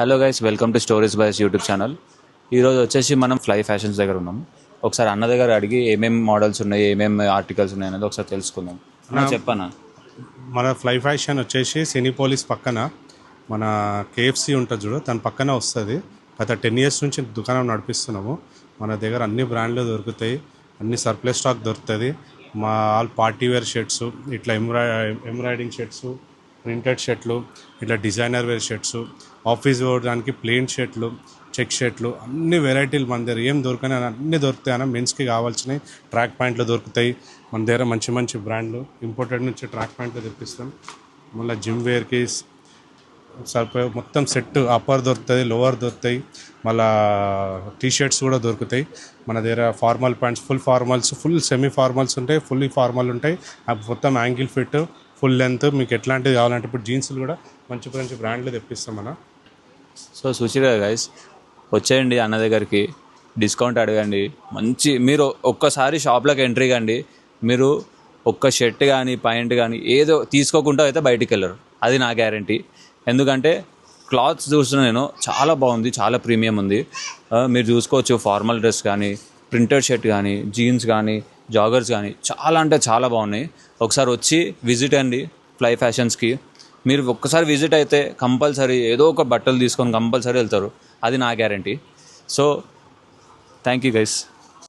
Hello guys, welcome to stories boys YouTube channel. ఈరోజు వచ్చేసి మనం ఫ్లై ఫ్యాషన్స్ దగ్గర ఉన్నాం. ఒకసారి అన్న దగ్గర అడిగి ఏమేమి మోడల్స్ ఉన్నాయి, ఏమేమి ఆర్టికల్స్ ఉన్నాయి అనేది ఒకసారి తెలుసుకుందాం. చెప్పనా? మన ఫ్లై ఫ్యాషన్ వచ్చేసి సినీపోలిస్ పక్కన మన కేఎఫ్సి ఉంటుంది చూడు, దాని పక్కన వస్తుంది. గత 10 years నుంచి దుకాణం నడిపిస్తున్నాము. మన దగ్గర అన్ని బ్రాండ్లు దొరుకుతాయి, అన్ని సర్ప్లస్ స్టాక్ దొరుకుతుంది. మా ఆల్ పార్టీ వేర్ షర్ట్స్, ఇట్లా ఎంబ్రాయిడింగ్ షర్ట్స్, ప్రింటెడ్ షర్ట్లు, ఇట్లా డిజైనర్ వేర్ షర్ట్స్, ఆఫీస్ పోవడానికి ప్లెయిన్ షర్ట్లు, చెక్ షర్ట్లు, అన్ని వెరైటీలు మన దగ్గర ఏం దొరకని అన్నీ దొరుకుతాయి అన్న. మెన్స్కి కావాల్సినవి ట్రాక్ ప్యాంట్లు దొరుకుతాయి మన దగ్గర. మంచి మంచి బ్రాండ్లు ఇంపోర్టెడ్ నుంచి ట్రాక్ ప్యాంట్లు తెప్పిస్తాం. మళ్ళీ జిమ్ వేర్కి సరిపోయి మొత్తం సెట్ అప్పర్ దొరుకుతుంది, లోవర్ దొరుకుతాయి, మళ్ళీ టీషర్ట్స్ కూడా దొరుకుతాయి మన దగ్గర. Formal pants, full formals, full semi formals ఉంటాయి, ఫుల్లీ ఫార్మల్ ఉంటాయి. మొత్తం యాంగిల్ ఫిట్, ఫుల్ లెంత్, మీకు ఎట్లాంటిది కావాలంటే ఇప్పుడు జీన్స్లు కూడా మంచి మంచి బ్రాండ్లు తెప్పిస్తాం మన. సో చూసిరా గైస్, వచ్చేయండి అన్న దగ్గరికి, డిస్కౌంట్ అడగండి. మంచి మీరు ఒక్కసారి షాప్లోకి ఎంట్రీ కండి, మీరు ఒక్క షర్ట్ కానీ ప్యాంట్ కానీ ఏదో తీసుకోకుండా అయితే బయటికి వెళ్ళరు, అది నా గ్యారంటీ. ఎందుకంటే క్లాత్స్ చూస్తున్నా నేను, చాలా బాగుంది, చాలా ప్రీమియం ఉంది. మీరు చూసుకోవచ్చు, ఫార్మల్ డ్రెస్ కానీ, ప్రింటెడ్ షర్ట్ కానీ, జీన్స్ కానీ, జాగర్స్ కానీ చాలా అంటే చాలా బాగున్నాయి. ఒకసారి వచ్చి విజిట్ అండి ఫ్లై ఫ్యాషన్స్కి. మీరు ఒక్కసారి విజిట్ అయితే కంపల్సరీ ఏదో ఒక బట్టలు తీసుకొని కంపల్సరీ వెళ్తారు, అది నా guarantee. So thank you guys.